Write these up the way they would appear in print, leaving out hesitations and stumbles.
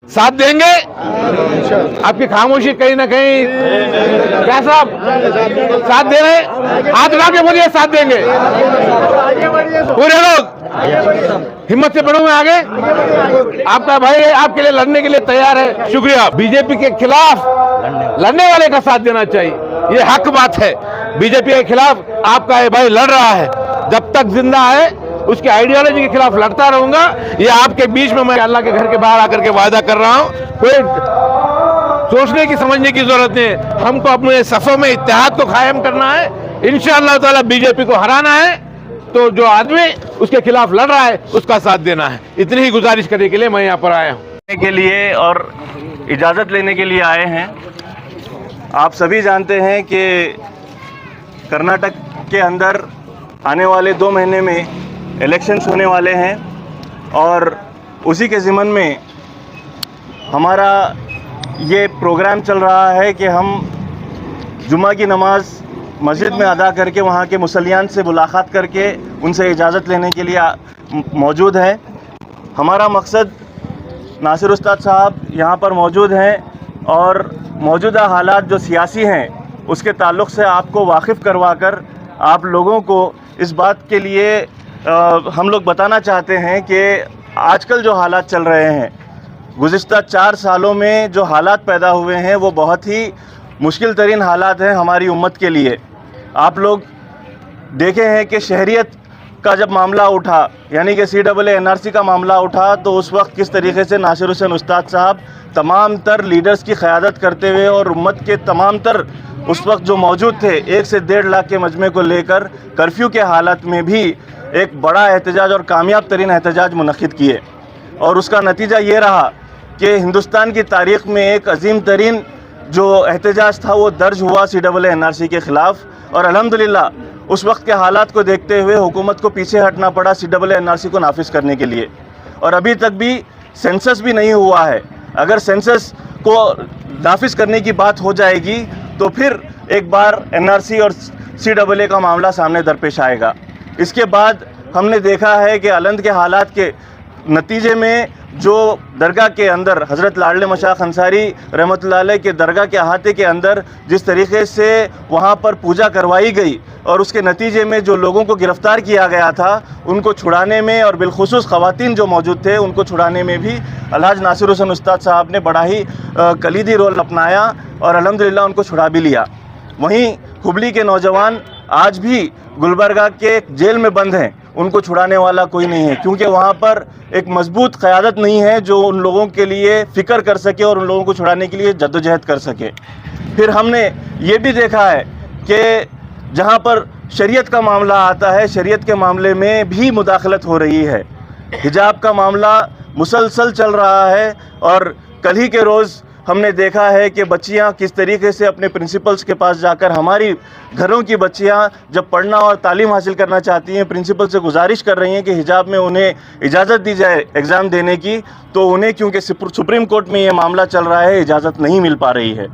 साथ देंगे। आपकी खामोशी कहीं ना कहीं क्या साहब साथ दे रहे, हाथ उठा के बोलिए साथ देंगे। पूरे लोग हिम्मत से बढ़ो, मैं आगे। आपका भाई आपके लिए लड़ने के लिए तैयार है। शुक्रिया। बीजेपी के खिलाफ लड़ने वाले का साथ देना चाहिए, ये हक बात है। बीजेपी के खिलाफ आपका ये भाई लड़ रहा है, जब तक जिंदा है उसकी आइडियोलॉजी के खिलाफ लड़ता रहूंगा। ये आपके बीच में मैं अल्लाह के घर के बाहर आकर के वादा कर रहा हूं। कोई सोचने की समझने की जरूरत नहीं है। हमको अपने सफों में इत्तेहाद को कायम करना है। इंशाअल्लाह ताला बीजेपी को हराना है तो जो आदमी उसके खिलाफ लड़ रहा है उसका साथ देना है। इतनी ही गुजारिश करने के लिए मैं यहाँ पर आया हूँ। के लिए और इजाज़त लेने के लिए आए हैं। आप सभी जानते हैं कि कर्नाटक के अंदर आने वाले 2 महीने में इलेक्शंस होने वाले हैं और उसी के ज़िमन में हमारा ये प्रोग्राम चल रहा है कि हम जुम्मा की नमाज़ मस्जिद में अदा करके वहाँ के मुसल्लियान से मुलाकात करके उनसे इजाज़त लेने के लिए मौजूद हैं। हमारा मकसद नासिर उस्ताद साहब यहाँ पर मौजूद हैं और मौजूदा हालात जो सियासी हैं उसके ताल्लुक़ से आपको वाकिफ़ करवा कर आप लोगों को इस बात के लिए हम लोग बताना चाहते हैं कि आजकल जो हालात चल रहे हैं, गुज़िश्ता 4 सालों में जो हालात पैदा हुए हैं वो बहुत ही मुश्किल तरीन हालात हैं हमारी उम्मत के लिए। आप लोग देखे हैं कि शहरियत का जब मामला उठा, यानी कि CAA NRC का मामला उठा, तो उस वक्त किस तरीके से नासिर हुसैन उस्ताद साहब तमाम तर लीडर्स की क़यादत करते हुए और उम्मत के तमाम तर उस वक्त जो मौजूद थे 1 से 1.5 लाख के मजमे को लेकर कर्फ्यू के हालत में भी एक बड़ा एहतजाज और कामयाब तरीन एहतजाज मुनक़िद किए और उसका नतीजा ये रहा कि हिंदुस्तान की तारीख़ में एक अजीम तरीन जो एहतजाज था वो दर्ज हुआ CAA NRC के ख़िलाफ़। और अल्हम्दुलिल्लाह उस वक्त के हालात को देखते हुए हुकूमत को पीछे हटना पड़ा CAA NRC को नाफिज करने के लिए। और अभी तक भी सेंसस भी नहीं हुआ है। अगर सेंसस को नाफिज करने की बात हो जाएगी तो फिर एक बार NRC और CAA का मामला सामने दरपेश आएगा। इसके बाद हमने देखा है कि अलंद के हालात के नतीजे में जो दरगाह के अंदर हज़रत लाडले मशाइख अंसारी रहमतुल्लाह अलैह के दरगाह के अहाते के अंदर जिस तरीके से वहाँ पर पूजा करवाई गई और उसके नतीजे में जो लोगों को गिरफ़्तार किया गया था उनको छुड़ाने में और बिलखुसूस ख़वातीन जो मौजूद थे उनको छुड़ाने में भी अलहाज नासिर हुसैन उस्ताद साहब ने बड़ा ही कलीदी रोल अपनाया और अल्हम्दुलिल्लाह उनको छुड़ा भी लिया। वहीं हुबली के नौजवान आज भी गुलबर्गा के जेल में बंद हैं, उनको छुड़ाने वाला कोई नहीं है, क्योंकि वहाँ पर एक मजबूत क़यादत नहीं है जो उन लोगों के लिए फ़िक्र कर सके और उन लोगों को छुड़ाने के लिए जद्दोजहद कर सके। फिर हमने ये भी देखा है कि जहाँ पर शरीयत का मामला आता है, शरीयत के मामले में भी मुदाखलत हो रही है। हिजाब का मामला मुसलसल चल रहा है और कल ही के रोज़ हमने देखा है कि बच्चियां किस तरीके से अपने प्रिंसिपल्स के पास जाकर, हमारी घरों की बच्चियां जब पढ़ना और तालीम हासिल करना चाहती हैं, प्रिंसिपल से गुजारिश कर रही हैं कि हिजाब में उन्हें इजाज़त दी जाए एग्ज़ाम देने की, तो उन्हें क्योंकि सुप्रीम कोर्ट में ये मामला चल रहा है इजाज़त नहीं मिल पा रही है।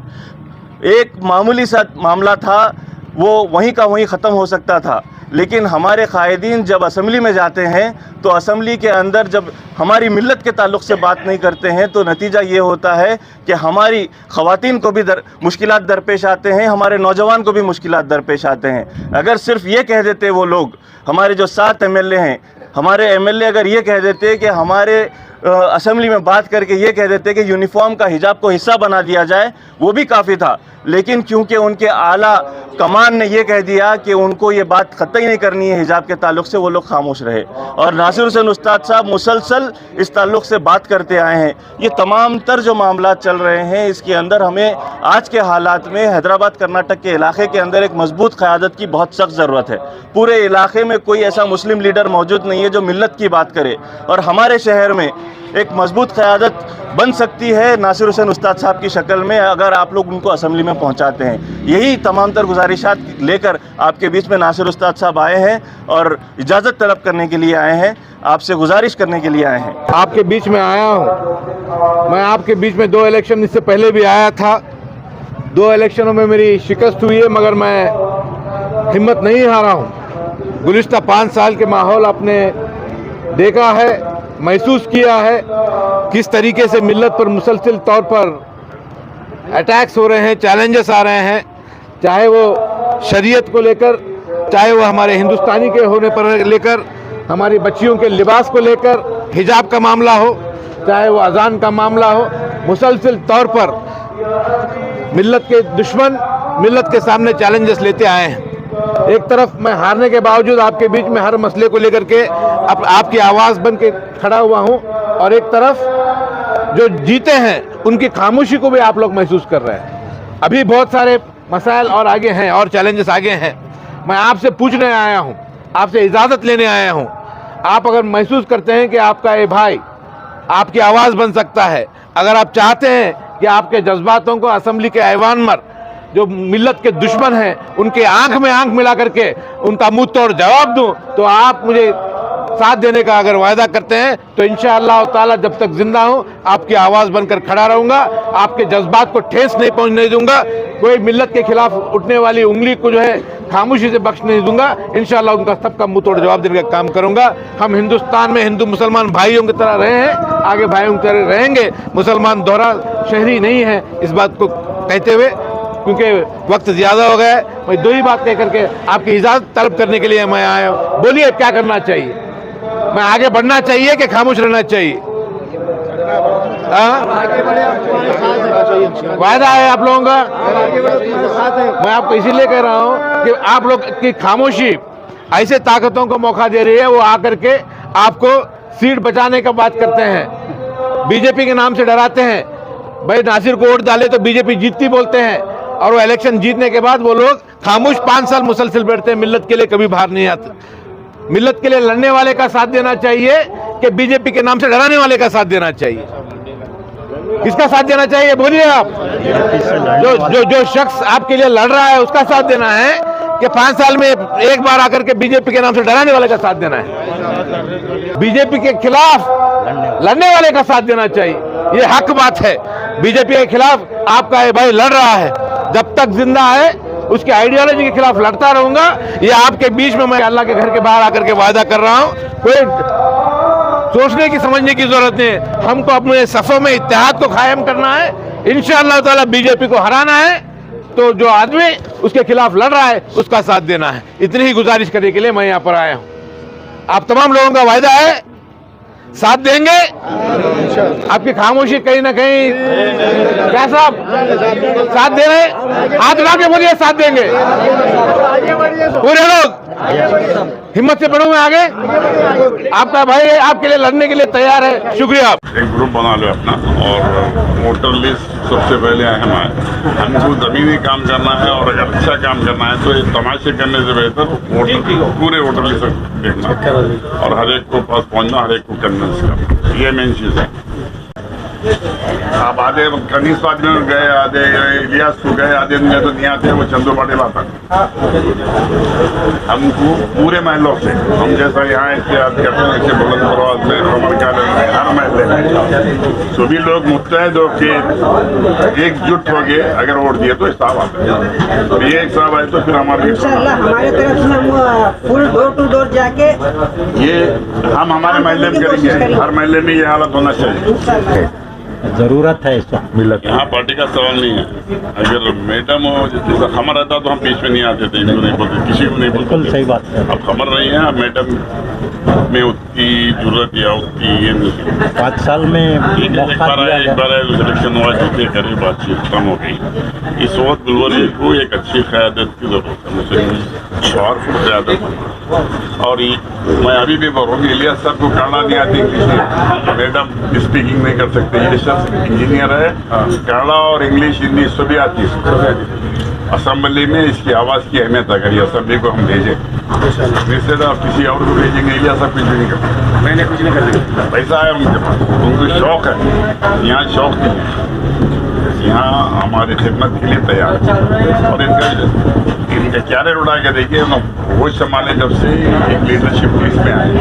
एक मामूली सा मामला था, वो वहीं का वहीं ख़त्म हो सकता था, लेकिन हमारे कायदीन जब असम्बली में जाते हैं तो असम्बली के अंदर जब हमारी मिल्लत के ताल्लुक़ से बात नहीं करते हैं तो नतीजा ये होता है कि हमारी ख़वातीन को भी मुश्किलात दरपेश आते हैं, हमारे नौजवान को भी मुश्किलात दरपेश आते हैं। अगर सिर्फ ये कह देते वो लोग, हमारे जो 7 MLA हैं, हमारे MLA अगर ये कह देते कि हमारे असम्बली में बात करके ये कह देते कि यूनिफॉर्म का हिजाब को हिस्सा बना दिया जाए, वो भी काफ़ी था। लेकिन क्योंकि उनके आला कमान ने ये कह दिया कि उनको ये बात ख़त्म ही नहीं करनी है हिजाब के ताल्लुक़ से, वो लोग खामोश रहे। और नासिर हुसैन उस्ताद साहब मुसलसल इस ताल्लुक़ से बात करते आए हैं। ये तमाम तर जो मामला चल रहे हैं इसके अंदर हमें आज के हालात में हैदराबाद कर्नाटक के इलाके के अंदर एक मजबूत क़यादत की बहुत सख्त ज़रूरत है। पूरे इलाके में कोई ऐसा मुस्लिम लीडर मौजूद नहीं है जो मिल्लत की बात करे, और हमारे शहर में एक मजबूत क़यादत बन सकती है नासिर हुसैन उस्ताद साहब की शक्ल में अगर आप लोग उनको असम्बली में पहुंचाते हैं। यही तमाम तर गुजारिशात लेकर आपके बीच में नासिर उस्ताद साहब आए हैं और इजाज़त तलब करने के लिए आए हैं, आपसे गुजारिश करने के लिए आए हैं। आपके बीच में आया हूँ। मैं आपके बीच में 2 इलेक्शन इससे पहले भी आया था। 2 इलेक्शनों में मेरी शिकस्त हुई है, मगर मैं हिम्मत नहीं हारा हूँ। गुज़िश्ता 5 साल के माहौल आपने देखा है, महसूस किया है किस तरीके से मिल्लत पर मुसलसिल तौर पर अटैक्स हो रहे हैं, चैलेंजेस आ रहे हैं, चाहे वो शरीयत को लेकर, चाहे वो हमारे हिंदुस्तानी के होने पर लेकर, हमारी बच्चियों के लिबास को लेकर, हिजाब का मामला हो, चाहे वो अजान का मामला हो, मुसलसिल तौर पर मिल्लत के दुश्मन मिल्लत के सामने चैलेंजेस लेते आए हैं। एक तरफ मैं हारने के बावजूद आपके बीच में हर मसले को लेकर के आपकी आवाज़ बन के खड़ा हुआ हूं, और एक तरफ जो जीते हैं उनकी खामोशी को भी आप लोग महसूस कर रहे हैं। अभी बहुत सारे मसाइल और आगे हैं और चैलेंजेस आगे हैं। मैं आपसे पूछने आया हूं, आपसे इजाज़त लेने आया हूं। आप अगर महसूस करते हैं कि आपका ये भाई आपकी आवाज़ बन सकता है, अगर आप चाहते हैं कि आपके जज्बातों को असेंबली के ऐवान में जो मिल्लत के दुश्मन हैं उनके आंख में आंख मिला करके उनका मुंह तोड़ जवाब दूं, तो आप मुझे साथ देने का अगर वायदा करते हैं तो इंशाअल्लाह ताला जब तक जिंदा हूं आपकी आवाज़ बनकर खड़ा रहूंगा, आपके जज्बात को ठेस नहीं पहुंचने दूंगा, कोई मिल्लत के खिलाफ उठने वाली उंगली को जो है खामोशी से बख्श नहीं दूंगा। इंशाअल्लाह उनका सबका मुंह तोड़ जवाब देने का काम करूंगा। हम हिंदुस्तान में हिंदू मुसलमान भाइयों की तरह रहे हैं, आगे भाइयों की तरह रहेंगे। मुसलमान दोहरा शहरी नहीं है, इस बात को कहते हुए, क्योंकि वक्त ज़्यादा हो गया है, मैं दो ही बात कह करके आपकी इजाज़त तलब करने के लिए मैं आया हूँ। बोलिए क्या करना चाहिए? मैं आगे बढ़ना चाहिए कि खामोश रहना चाहिए? वायदा है आप लोगों का। मैं आपको इसीलिए कह रहा हूँ कि आप लोग की खामोशी ऐसे ताकतों को मौका दे रही है, वो आकर के आपको सीट बचाने का बात करते हैं, बीजेपी के नाम से डराते हैं। भाई नासिर को वोट डाले तो बीजेपी जीतती बोलते हैं, और वो इलेक्शन जीतने के बाद वो लोग खामोश 5 साल मुसलसिल बैठते हैं, मिल्लत के लिए कभी बाहर नहीं आते। मिल्लत के लिए लड़ने वाले का साथ देना चाहिए कि बीजेपी के नाम से डराने वाले का साथ देना चाहिए? किसका साथ देना चाहिए? बोलिए आप। जो शख्स आपके लिए लड़ रहा है उसका साथ देना है कि 5 साल में एक बार आकर के बीजेपी के नाम से डराने वाले का साथ देना है? बीजेपी के खिलाफ लड़ने वाले का साथ देना चाहिए। ये हक बात है। बीजेपी के खिलाफ आपका ये भाई लड़ रहा है, जब तक जिंदा है उसके आइडियोलॉजी के खिलाफ लड़ता रहूंगा। ये आपके बीच में मैं अल्लाह के घर के बाहर आकर के वादा कर रहा हूं। कोई सोचने की समझने की जरूरत नहीं है। हमको अपने सफों में इत्तेहाद को कायम करना है। इंशाअल्लाह ताला बीजेपी को हराना है, तो जो आदमी उसके खिलाफ लड़ रहा है उसका साथ देना है। इतनी ही गुजारिश करने के लिए मैं यहाँ पर आया हूँ। आप तमाम लोगों का वायदा है, साथ देंगे? आपकी खामोशी कहीं ना कहीं क्या साहब साथ दे रहे? हाथ उठा के बोलिए साथ देंगे। पूरे लोग हिम्मत से बढ़ो, मैं आगे। आपका भाई आपके लिए लड़ने के लिए तैयार है। शुक्रिया। एक ग्रुप बना लो अपना, और वोटर लिस्ट सबसे पहले अहम है। हमको ज़मीनी काम करना है, और अगर अच्छा काम करना है तो ये तमाशे करने से बेहतर पूरे वोटर लिस्ट देखना और हर एक को पास पहुंचना, हर एक को कन्विंस करना, ये मेन चीज़ है। आप आधे कनीस आदमी गए, आधे इलियास को गए, आधे गए तो नहीं आते, वो चंदो पाटिल आता। हमको पूरे महलों से, हम जैसा यहाँ इत्तेहाद करते हैं ऐसे बुलंद परवाज में, हर महल्ले में सभी लोग मुत्तहद होकर एकजुट हो गए, अगर वोट दिए तो हिसाब आता है। ये हिसाब आए तो फिर हमारे तरफ से हम फुल डोर टू डोर जाके ये हम हमारे महल्ले में करेंगे। हर महल्ले में ये हालत होना चाहिए। जरूरत है इस वक्त मिल्लत। यहाँ पार्टी का सवाल नहीं है। अगर मैडम जैसा खबर रहता तो हम बीच में नहीं आते थे, इनको नहीं बोलते, किसी को नहीं बोलते। बिल्कुल सही बात है। अब खबर नहीं है, मैडम में उतनी जरूरत या उतनी ये नहीं। 5 साल में एक बार आए सिलेक्शन हुआ, जीते करे, बातचीत खत्म हो गई। इस वक्त गुलवर्गी को एक अच्छी क़यादत की जरूरत है, मुझे पावरफुल क़यादत। और मैं अभी भी बोल रहा हूँ, इलियास साहब को कन्नड़ा नहीं आती, इंग्लिश में मैडम स्पीकिंग नहीं कर सकते। ये इंजीनियर है, कन्नड़ा और इंग्लिश हिंदी सभी आती है। असेंबली में इसकी आवाज़ की अहमियत, अगर ये असेंबली को हम भेजें, रिश्तेदार किसी और को भेजेंगे, इलियास साहब कुछ भी नहीं करते, मैंने कुछ नहीं कर सकता। पैसा है उनके पास, उनको शौक है। यहाँ शौक नहीं है, यहाँ हमारी खिदमत के लिए तैयार है। और इनका क्यारे उड़ा के देखिए, वो संभाले जब से एक लीडरशिप इसमें आए,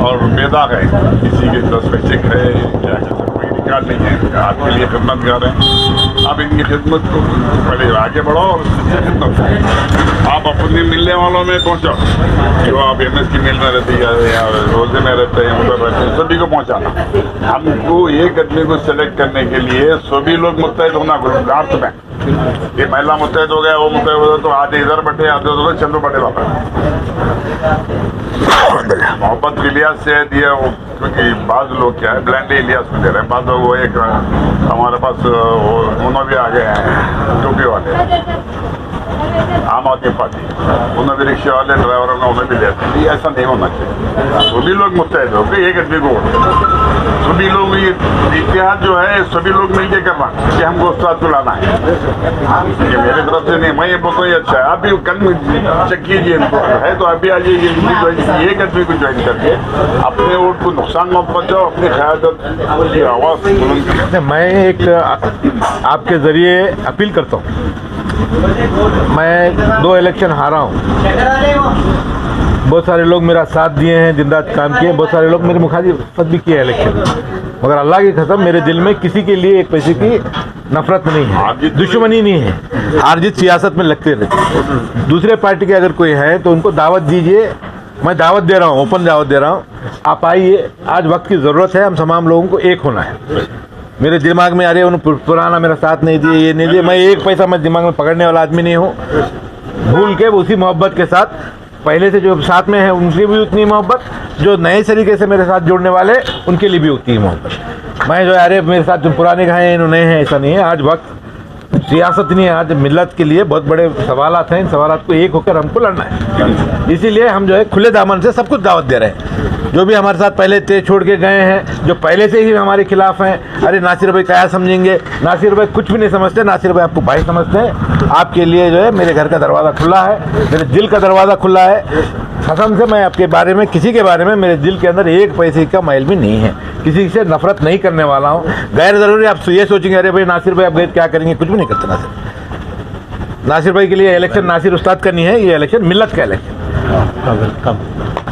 और बेदाग है, किसी के 10 पैसे है क्या, कोई रिकॉर्ड नहीं है, आपके लिए खिदमत कर रहे हैं। आप इनकी खिदमत को पहले आगे बढ़ाओ और इससे खिदमत करो। आप अपने मिलने वालों में पहुंचाओ, जो आप MSC मिल में रहते या रोजे में रहते हैं, उधर रहते हैं, सभी को पहुंचाना। हमको एक आदमी को सेलेक्ट करने के लिए सभी लोग मुस्तैद होना अर्थ में। ये महिला मुस्तैद हो गया, वो मुस्तैद हो गया, तो आधे इधर बैठे आधे उधर, चंद्र बैठे वापस। मोहब्बत के लिहाज से दिया वो, क्योंकि बाज लोग क्या है ब्लैंड इलियास में दे रहे हैं, बाद लोग वो एक हमारे पास उन्होंने भी आ गए हैं टोपी वाले आम आदमी पार्टी, उन्हें भी रिक्शे वाले ड्राइवरों ने उन्हें भी देते हैं। ये ऐसा नहीं होना चाहिए। सभी लोग मुस्तैद हो गए, एक आदमी को वोट देना। सभी लोग ये इतिहाद जो है सभी लोग मिलकर करना कि हमको उस्ताद को लाना है। ये मेरे तरफ से नहीं, मैं ये बोलता हूँ अच्छा है, आप भी कल चेक कीजिए इनको है तो अभी आ जाइए, एक आदमी को ज्वाइन करके अपने वोट को नुकसान मत पहुँचाओ, अपनी क़यादत की आवाज़ बुलंद करें। मैं एक आपके ज़रिए अपील करता हूँ। मैं 2 इलेक्शन हारा हूँ, बहुत सारे लोग मेरा साथ दिए हैं, दिन रात काम किए, बहुत सारे लोग मेरे मुखालिफत भी किए इलेक्शन, मगर अल्लाह की कसम मेरे दिल में किसी के लिए एक पैसे की नफरत नहीं है, दुश्मनी नहीं है। हार जीत सियासत में लगते रहते। दूसरे पार्टी के अगर कोई है तो उनको दावत दीजिए, मैं दावत दे रहा हूँ, ओपन दावत दे रहा हूँ, आप आइए। आज वक्त की ज़रूरत है, हम तमाम लोगों को एक होना है। मेरे दिमाग में अरे उन्होंने पुराना मेरा साथ नहीं दिए, ये नहीं दिए, मैं एक पैसा मैं दिमाग में पकड़ने वाला आदमी नहीं हूँ। भूल के उसी मोहब्बत के साथ पहले से जो साथ में है उनसे भी उतनी मोहब्बत, जो नए तरीके से मेरे साथ जुड़ने वाले उनके लिए भी उतनी मोहब्बत। मैं जो अरे मेरे साथ जो पुराने खाए हैं इन्होंने हैं, ऐसा नहीं है। आज वक्त सियासत नहीं है, आज मिल्लत के लिए बहुत बड़े सवालात हैं, इन सवालात को एक होकर हमको लड़ना है। इसीलिए हम जो है खुले दामन से सब कुछ दावत दे रहे हैं। जो भी हमारे साथ पहले तेज छोड़ के गए हैं, जो पहले से ही हमारे खिलाफ हैं, अरे नासिर भाई क्या समझेंगे, नासिर भाई कुछ भी नहीं समझते, नासिर भाई आपको भाई समझते हैं। आपके लिए जो है मेरे घर का दरवाज़ा खुला है, मेरे दिल का दरवाज़ा खुला है। कसम से मैं आपके बारे में, किसी के बारे में मेरे दिल के अंदर एक पैसे का मैल भी नहीं है, किसी से नफरत नहीं करने वाला हूँ। गैर ज़रूरी आप ये सोचेंगे अरे भाई नासिर भाई आप गए क्या करेंगे, कुछ भी नहीं करते। नासिर भाई के लिए इलेक्शन नासिर उस्ताद का नहीं है, ये इलेक्शन मिल्लत का इलेक्शन।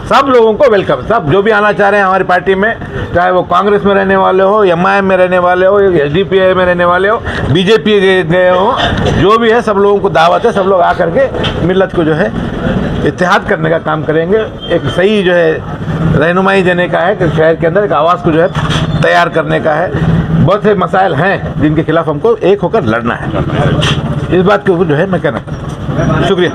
सब लोगों को वेलकम, सब जो भी आना चाह रहे हैं हमारी पार्टी में, चाहे वो कांग्रेस में रहने वाले हो, MIM में रहने वाले हो, SDPI में रहने वाले हो, BJP गए हो, जो भी है सब लोगों को दावत है। सब लोग आकर के मिल्लत को जो है इत्तेहाद करने का काम करेंगे, एक सही जो है रहनुमाई देने का है कि शहर के अंदर एक आवाज़ को जो है तैयार करने का है। बहुत से मसाइल हैं जिनके खिलाफ हमको एक होकर लड़ना है। इस बात के ऊपर जो है मैं कहना चाहता हूँ। शुक्रिया।